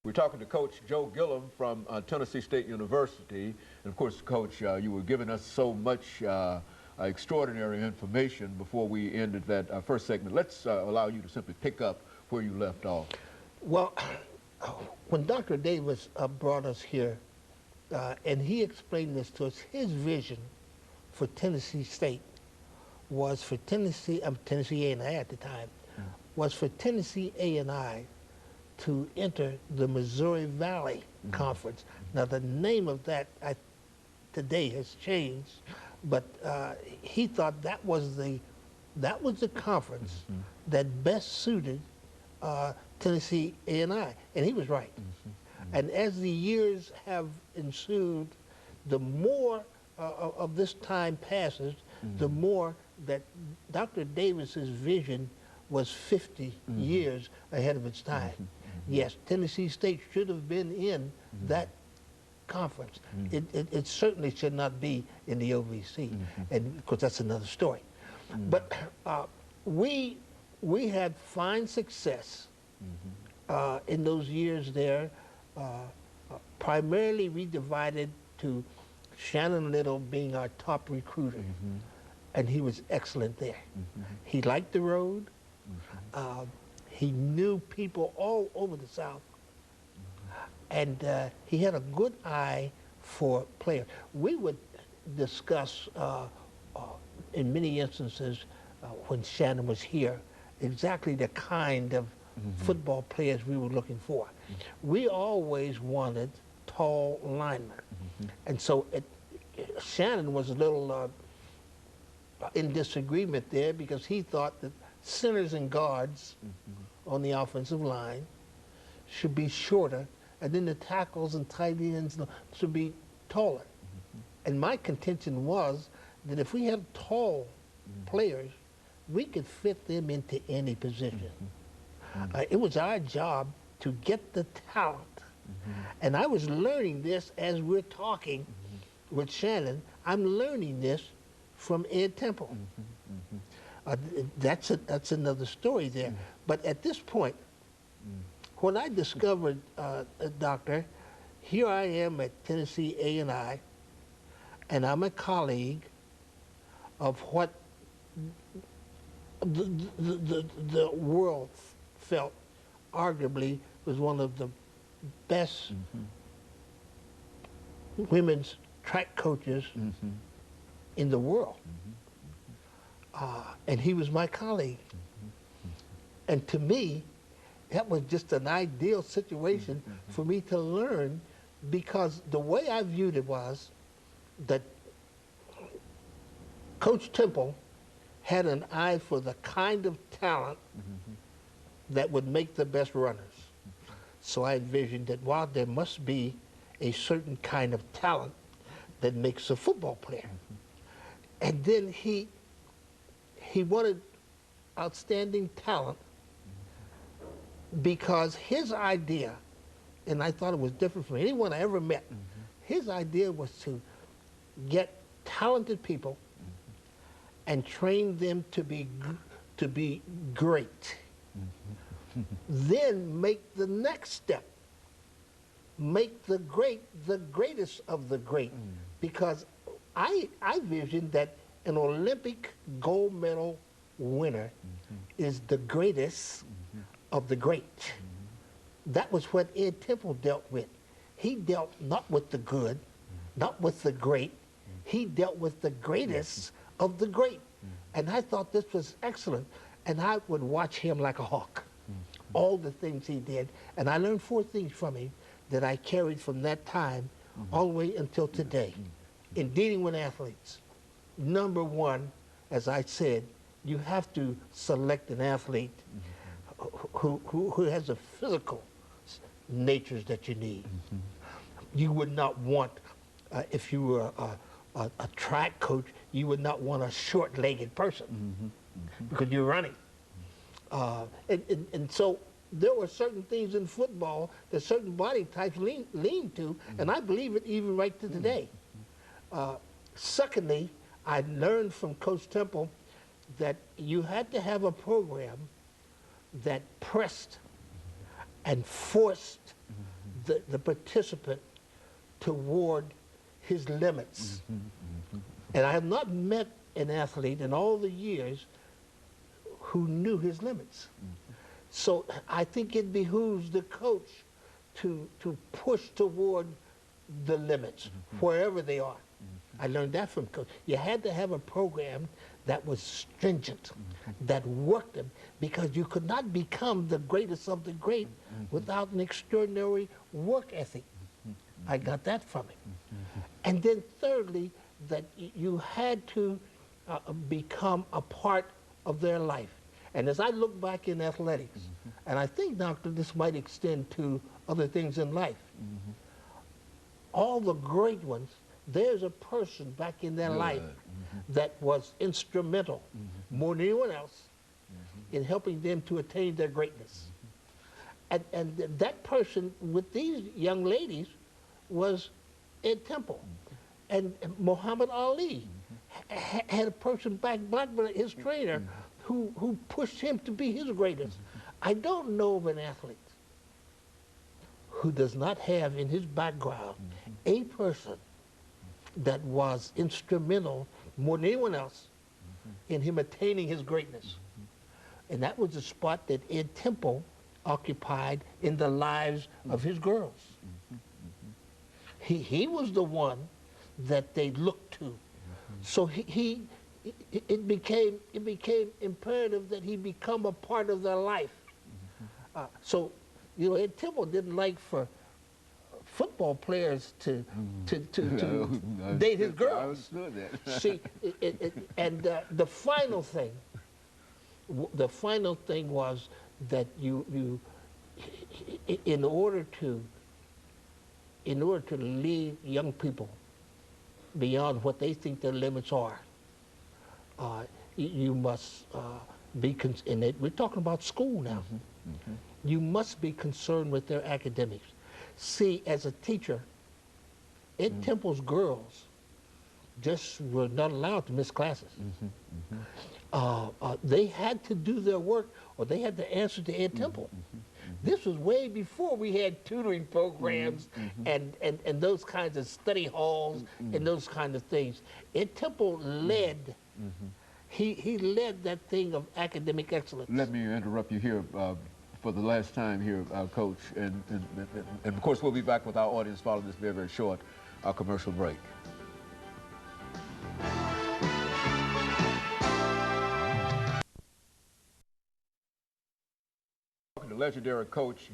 We're talking to Coach Joe Gilliam from Tennessee State University. And of course, Coach, you were giving us so much extraordinary information before we ended that first segment. Let's allow you to simply pick up where you left off. Well, when Dr. Davis brought us here, and he explained this to us, his vision for Tennessee State was for Tennessee A&I at the time, was for Tennessee A&I to enter the Missouri Valley Conference. Now, the name of that today has changed, but he thought that was the conference that best suited Tennessee A&I, and he was right. And as the years have ensued, the more of this time passes, the more that Dr. Davis's vision was 50 years ahead of its time. Yes, Tennessee State should have been in that conference. It certainly should not be in the OVC, and because that's another story. But we had fine success in those years there. Primarily we divided to Shannon Little being our top recruiter, and he was excellent there. He liked the road. He knew people all over the South, and he had a good eye for players. We would discuss, in many instances, when Shannon was here, exactly the kind of football players we were looking for. We always wanted tall linemen, and so Shannon was a little in disagreement there because he thought that centers and guards on the offensive line should be shorter, and then the tackles and tight ends should be taller. And my contention was that if we have tall players, we could fit them into any position. It was our job to get the talent. And I was learning this as we're talking with Shannon. I'm learning this from Ed Temple. That's another story there. But at this point, when I discovered Doctor, here I am at Tennessee A&I, and I'm a colleague of what the world felt arguably was one of the best women's track coaches in the world. And he was my colleague. And to me, that was just an ideal situation for me to learn, because the way I viewed it was that Coach Temple had an eye for the kind of talent that would make the best runners. So I envisioned that while there must be a certain kind of talent that makes a football player. And then he wanted outstanding talent because his idea, and I thought it was different from anyone I ever met, his idea was to get talented people and train them to be great. Then make the next step. Make the greatest of the great. Because I visioned that an Olympic gold medal winner is the greatest of the great. That was what Ed Temple dealt with. He dealt not with the good, not with the great. He dealt with the greatest of the great. And I thought this was excellent. And I would watch him like a hawk, all the things he did. And I learned 4 things from him that I carried from that time all the way until today in dealing with athletes. Number 1, as I said, you have to select an athlete who has the physical natures that you need. You would not want, if you were a track coach, you would not want a short-legged person because you're running. And so there were certain things in football that certain body types lean to, and I believe it even right to today. Secondly, I learned from Coach Temple that you had to have a program that pressed and forced the participant toward his limits. And I have not met an athlete in all the years who knew his limits. So I think it behooves the coach to push toward the limits, wherever they are. I learned that from coach. You had to have a program that was stringent, that worked them, because you could not become the greatest of the great without an extraordinary work ethic. I got that from him. And then thirdly, that you had to become a part of their life. And as I look back in athletics, and I think, Doctor, this might extend to other things in life, all the great ones, there's a person back in their life that was instrumental more than anyone else in helping them to attain their greatness. And that person with these young ladies was Ed Temple. And Muhammad Ali had a person back, Blackburn, his trainer, who pushed him to be his greatest. I don't know of an athlete who does not have in his background a person that was instrumental more than anyone else in him attaining his greatness. And that was the spot that Ed Temple occupied in the lives of his girls. He was the one that they looked to. So it became imperative that he become a part of their life. So, you know, Ed Temple didn't like for football players to date his girls. I understood that. See, the final thing was that you in order to lead young people beyond what they think their limits are, you must be, and we're talking about school now, you must be concerned with their academics. See, as a teacher, Ed Temple's girls just were not allowed to miss classes. They had to do their work, or they had to answer to Ed Temple. This was way before we had tutoring programs and those kinds of study halls and those kinds of things. Ed Temple led, he led that thing of academic excellence. Let me interrupt you here for the last time here, Coach. And of course, we'll be back with our audience following this very, very short commercial break. The legendary coach